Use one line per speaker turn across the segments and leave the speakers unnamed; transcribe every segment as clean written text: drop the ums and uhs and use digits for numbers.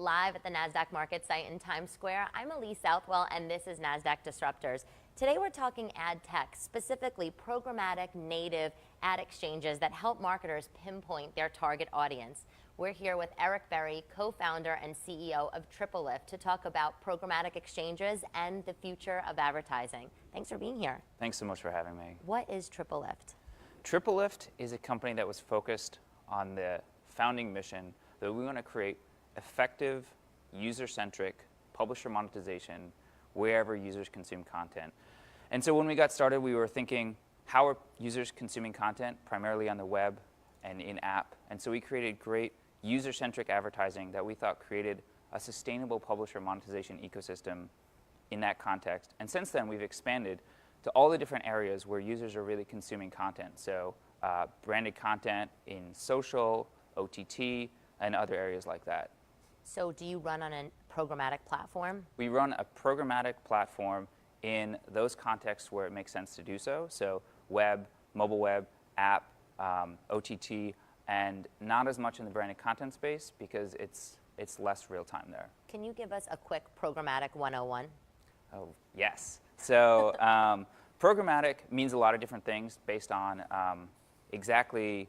live at the Nasdaq market site in Times Square. I'm Elise Southwell, and this is Nasdaq Disruptors. Today we're talking ad tech, specifically programmatic native ad exchanges that help marketers pinpoint their target audience. We're here with Eric Berry, co-founder and CEO of TripleLift, to talk about programmatic exchanges and the future of advertising. Thanks for being here.
Thanks so much for having me.
What is TripleLift?
TripleLift is a company that was focused on the founding mission that we want to create effective, user-centric publisher monetization wherever users consume content. And so when we got started, we were thinking, how are users consuming content? Primarily on the web and in-app. And so we created great user-centric advertising that we thought created a sustainable publisher monetization ecosystem in that context. And since then, we've expanded to all the different areas where users are really consuming content. So branded content in social, OTT, and other areas like that.
So do you run on a programmatic platform?
We run a programmatic platform in those contexts where it makes sense to do so. So web, mobile web, app, OTT, and not as much in the branded content space because it's less real time there.
Can you give us a quick programmatic 101?
Oh, yes. So programmatic means a lot of different things based on exactly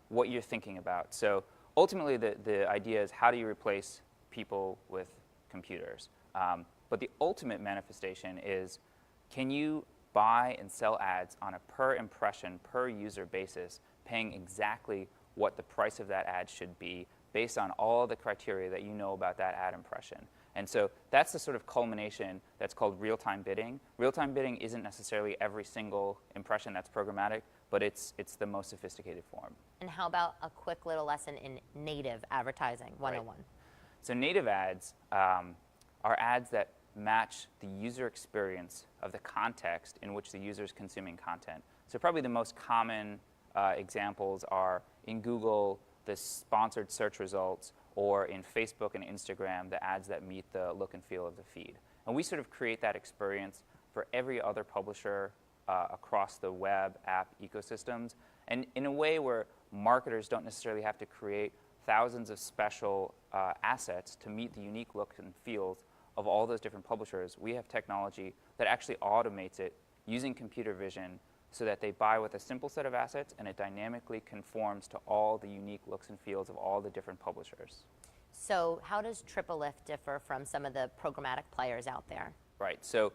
what you're thinking about. So ultimately, the idea is how do you replace people with computers? But the ultimate manifestation is, can you buy and sell ads on a per impression, per user basis, paying exactly what the price of that ad should be based on all the criteria that you know about that ad impression? And so that's the sort of culmination that's called real-time bidding. Real-time bidding isn't necessarily every single impression that's programmatic, but it's the most sophisticated form.
And how about a quick little lesson in native advertising 101?
Right. So native ads are ads that match the user experience of the context in which the user is consuming content. So probably the most common examples are in Google, the sponsored search results, or in Facebook and Instagram, the ads that meet the look and feel of the feed. And we sort of create that experience for every other publisher across the web, app ecosystems, and in a way where marketers don't necessarily have to create thousands of special assets to meet the unique looks and feels of all those different publishers. We have technology that actually automates it using computer vision so that they buy with a simple set of assets and it dynamically conforms to all the unique looks and feels of all the different publishers.
So how does TripleLift differ from some of the programmatic players out there?
Right. So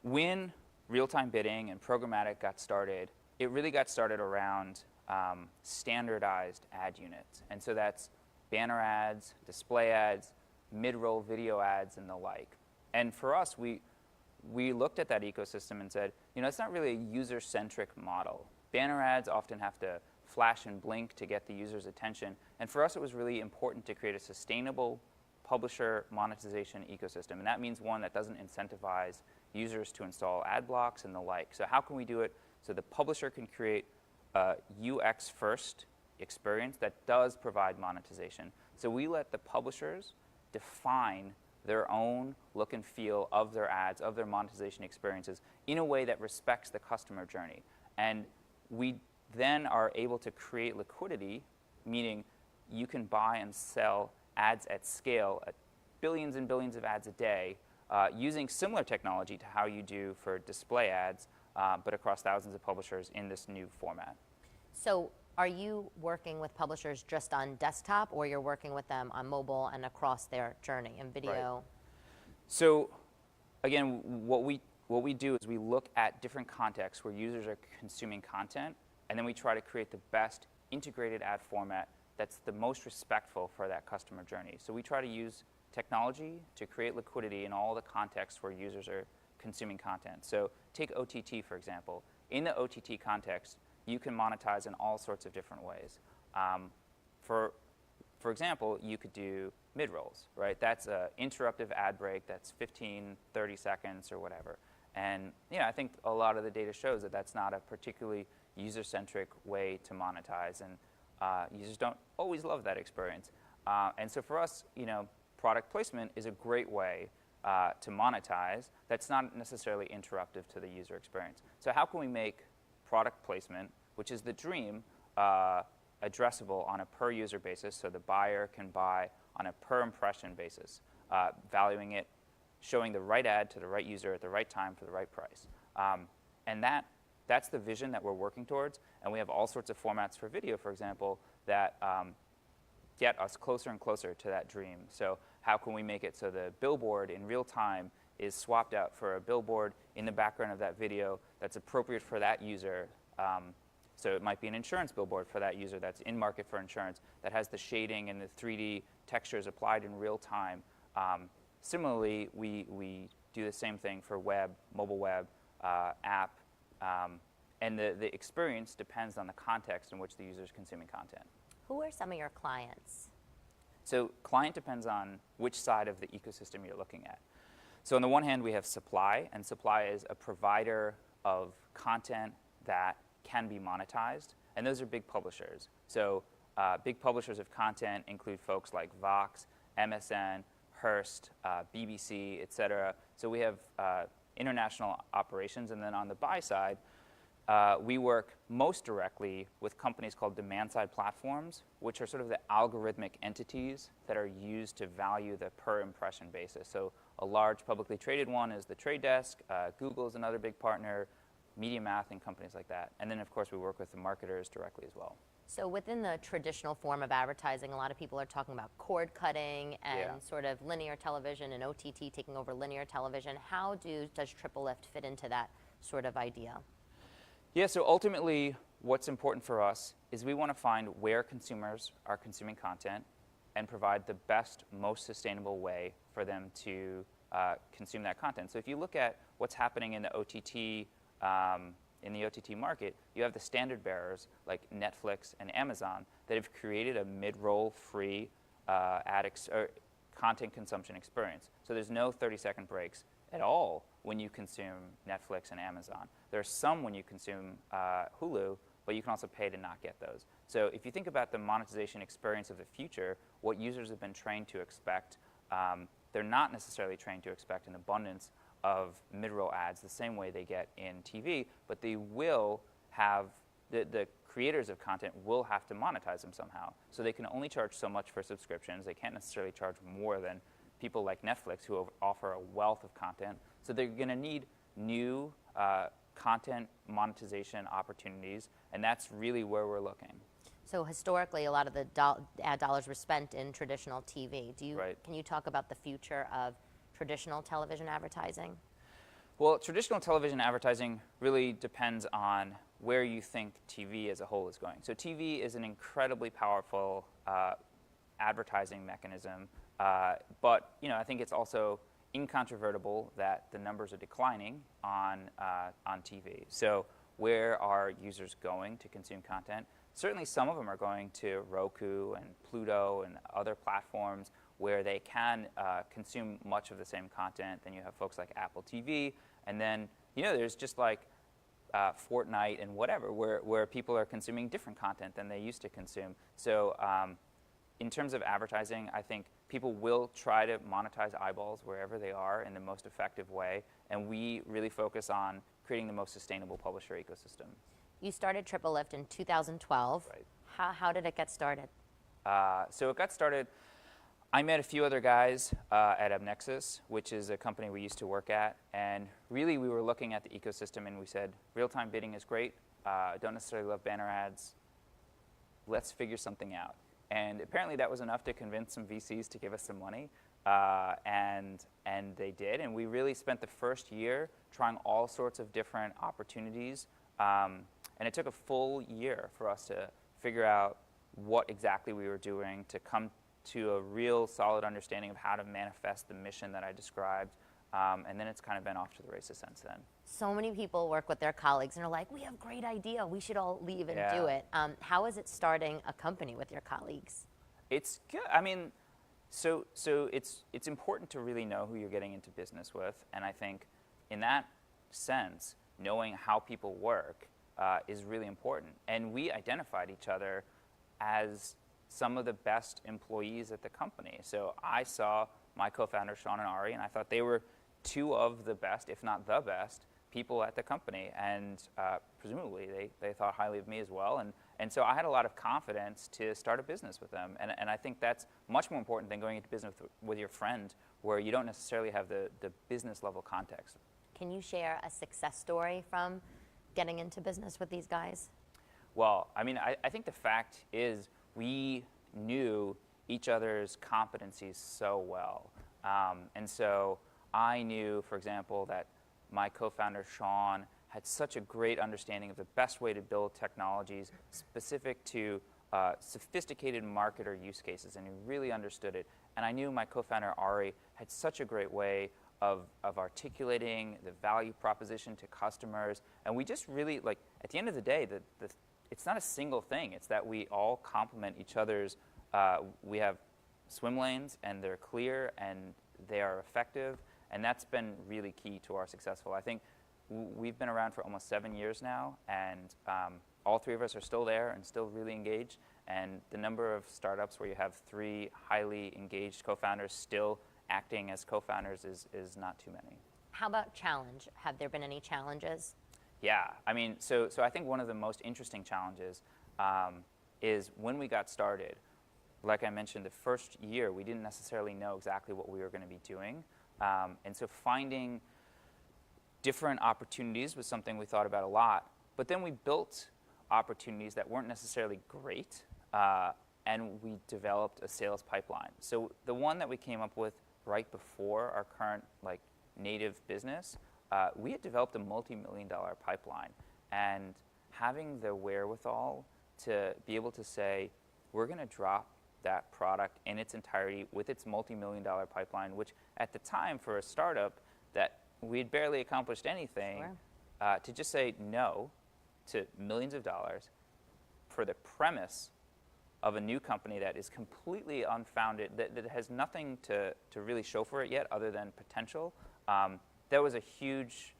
when real-time bidding and programmatic got started, it really got started around standardized ad units. And so that's banner ads, display ads, mid-roll video ads, and the like. And for us, we looked at that ecosystem and said, you know, it's not really a user-centric model. Banner ads often have to flash and blink to get the user's attention. And for us, it was really important to create a sustainable publisher monetization ecosystem. And that means one that doesn't incentivize users to install ad blocks and the like. So how can we do it so the publisher can create a UX-first experience that does provide monetization? So we let the publishers define their own look and feel of their ads, of their monetization experiences in a way that respects the customer journey. And we then are able to create liquidity, meaning you can buy and sell ads at scale, at billions and billions of ads a day, using similar technology to how you do for display ads, but across thousands of publishers in this new format.
So are you working with publishers just on desktop, or you're working with them on mobile and across their journey in video?
Right. So again, what we do is we look at different contexts where users are consuming content, and then we try to create the best integrated ad format that's the most respectful for that customer journey. So we try to use technology to create liquidity in all the contexts where users are consuming content. So take OTT, for example. In the OTT context, you can monetize in all sorts of different ways. For example, you could do mid-rolls, right? That's an interruptive ad break that's 15, 30 seconds or whatever. And I think a lot of the data shows that that's not a particularly user-centric way to monetize, and users don't always love that experience. And so for us, product placement is a great way to monetize that's not necessarily interruptive to the user experience. So how can we make product placement, which is the dream, addressable on a per user basis, so the buyer can buy on a per impression basis, valuing it, showing the right ad to the right user at the right time for the right price. And that's the vision that we're working towards, and we have all sorts of formats for video, for example, that get us closer and closer to that dream. So how can we make it so the billboard in real time is swapped out for a billboard in the background of that video that's appropriate for that user? So it might be an insurance billboard for that user that's in market for insurance, that has the shading and the 3D textures applied in real time. Similarly, we do the same thing for web, mobile web, app, and the experience depends on the context in which the user is consuming content.
Who are some of your clients?
So client depends on which side of the ecosystem you're looking at. So on the one hand, we have supply, and supply is a provider of content that can be monetized, and those are big publishers. So big publishers of content include folks like Vox, MSN, Hearst, BBC, et cetera. So we have international operations, and then on the buy side, we work most directly with companies called demand-side platforms, which are sort of the algorithmic entities that are used to value the per impression basis. So a large publicly traded one is The Trade Desk, Google is another big partner, MediaMath and companies like that. And then, of course, we work with the marketers directly as well.
So within the traditional form of advertising, a lot of people are talking about cord cutting and sort of linear television and OTT taking over linear television. How does TripleLift fit into that sort of idea?
Yeah, so ultimately, what's important for us is we want to find where consumers are consuming content and provide the best, most sustainable way for them to consume that content. So if you look at what's happening in the OTT market, you have the standard bearers like Netflix and Amazon that have created a mid-roll free content consumption experience. So there's no 30-second breaks at all when you consume Netflix and Amazon. There's some when you consume Hulu, but you can also pay to not get those. So if you think about the monetization experience of the future, what users have been trained to expect, they're not necessarily trained to expect an abundance of mid-roll ads the same way they get in TV, but they will have, the creators of content will have to monetize them somehow. So they can only charge so much for subscriptions. They can't necessarily charge more than people like Netflix who offer a wealth of content. So they're going to need new content monetization opportunities, and that's really where we're looking.
So historically, a lot of the ad dollars were spent in traditional TV. Can you talk about the future of traditional television advertising?
Well, traditional television advertising really depends on where you think TV as a whole is going. So TV is an incredibly powerful advertising mechanism, but I think it's also incontrovertible that the numbers are declining on TV. So where are users going to consume content? Certainly some of them are going to Roku and Pluto and other platforms where they can consume much of the same content. Then you have folks like Apple TV, and then there's just like Fortnite and whatever, where people are consuming different content than they used to consume. So in terms of advertising, I think people will try to monetize eyeballs wherever they are in the most effective way, and we really focus on creating the most sustainable publisher ecosystem.
You started TripleLift in 2012.
Right.
How did it get started?
So it got started, I met a few other guys at AppNexus, which is a company we used to work at, and really we were looking at the ecosystem and we said, real-time bidding is great, don't necessarily love banner ads, let's figure something out. And apparently that was enough to convince some VCs to give us some money, and they did, and we really spent the first year trying all sorts of different opportunities, and it took a full year for us to figure out what exactly we were doing to come to a real solid understanding of how to manifest the mission that I described, and then it's kind of been off to the races since then.
So many people work with their colleagues and are like, we have a great idea, we should all leave and do it. How is it starting a company with your colleagues?
It's good. I mean, so it's important to really know who you're getting into business with, and I think in that sense, knowing how people work is really important. And we identified each other as some of the best employees at the company. So I saw my co-founders, Sean and Ari, and I thought they were two of the best, if not the best, people at the company. And presumably they thought highly of me as well. And so I had a lot of confidence to start a business with them. And I think that's much more important than going into business with your friend, where you don't necessarily have the business level context.
Can you share a success story from getting into business with these guys?
Well, I mean, I think the fact is we knew each other's competencies so well. And so I knew, for example, that my co-founder, Sean, had such a great understanding of the best way to build technologies specific to sophisticated marketer use cases, and he really understood it. And I knew my co-founder, Ari, had such a great way of articulating the value proposition to customers. And we just really, like, at the end of the day, it's not a single thing. It's that we all complement each other's. We have swim lanes, and they're clear, and they are effective. And that's been really key to our successful. I think we've been around for almost 7 years now, and all three of us are still there and still really engaged. And the number of startups where you have 3 highly engaged co-founders still acting as co-founders is not too many.
How about challenge? Have there been any challenges?
Yeah, I mean, so I think one of the most interesting challenges is when we got started. Like I mentioned, the first year we didn't necessarily know exactly what we were going to be doing, and so finding different opportunities was something we thought about a lot. But then we built opportunities that weren't necessarily great, and we developed a sales pipeline. So the one that we came up with right before our current native business, we had developed a multi-million-dollar pipeline, and having the wherewithal to be able to say, we're going to drop that product in its entirety with its multi-million-dollar pipeline, which at the time for a startup that we had barely accomplished anything,
Sure.
To just say no to millions of dollars for the premise of a new company that is completely unfounded, that has nothing to really show for it yet other than potential. That was a huge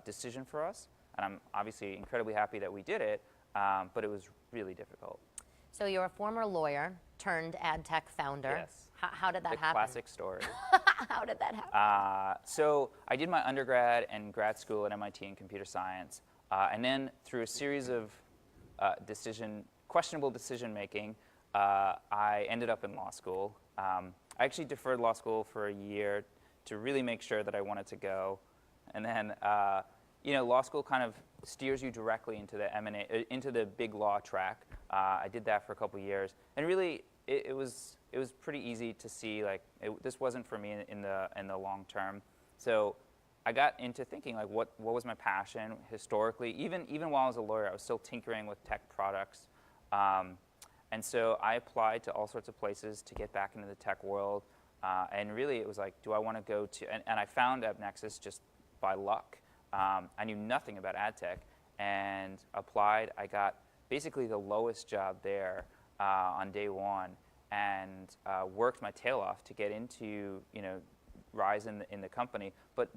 decision for us, and I'm obviously incredibly happy that we did it, but it was really difficult.
So you're a former lawyer turned AdTech founder.
Yes.
How did that
The
happen?
classic story.
How did that happen?
So I did my undergrad and grad school at MIT in computer science, and then through a series of questionable decision making, I ended up in law school. I actually deferred law school for a year to really make sure that I wanted to go, and then law school kind of steers you directly into the into the big law track. I did that for a couple years, and really it was pretty easy to see this wasn't for me in the long term. So I got into thinking what was my passion historically. Even while I was a lawyer, I was still tinkering with tech products, and so I applied to all sorts of places to get back into the tech world. And really, it was do I want to go to? And I found AppNexus just by luck. I knew nothing about AdTech, and applied. I got basically the lowest job there on day one, and worked my tail off to get into rise in the company. But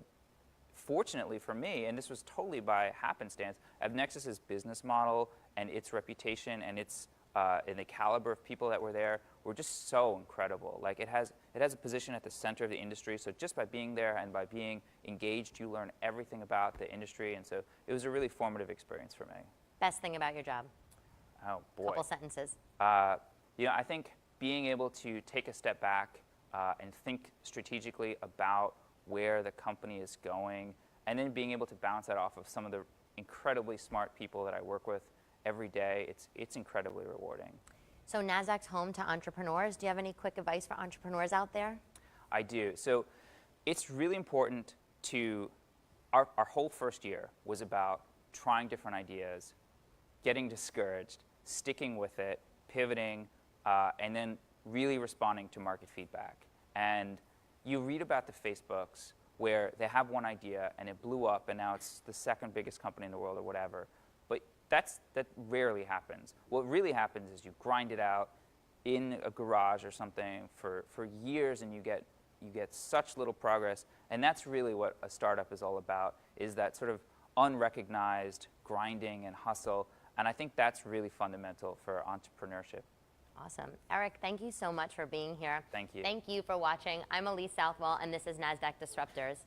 fortunately for me, and this was totally by happenstance, AppNexus's business model and its reputation and its and the caliber of people that were there were just so incredible. It has a position at the center of the industry, so just by being there and by being engaged, you learn everything about the industry, and so it was a really formative experience for me.
Best thing about your job?
Oh, boy.
Couple sentences.
I think being able to take a step back and think strategically about where the company is going, and then being able to bounce that off of some of the incredibly smart people that I work with every day, it's incredibly rewarding.
So Nasdaq's home to entrepreneurs. Do you have any quick advice for entrepreneurs out there?
I do. So it's really important our whole first year was about trying different ideas, getting discouraged, sticking with it, pivoting, and then really responding to market feedback. And you read about the Facebooks where they have one idea and it blew up and now it's the second biggest company in the world or whatever. But that rarely happens. What really happens is you grind it out in a garage or something for years, and you get such little progress. And that's really what a startup is all about, is that sort of unrecognized grinding and hustle. And I think that's really fundamental for entrepreneurship.
Awesome. Eric, thank you so much for being here.
Thank you.
Thank you for watching. I'm Elise Southwell, and this is Nasdaq Disruptors.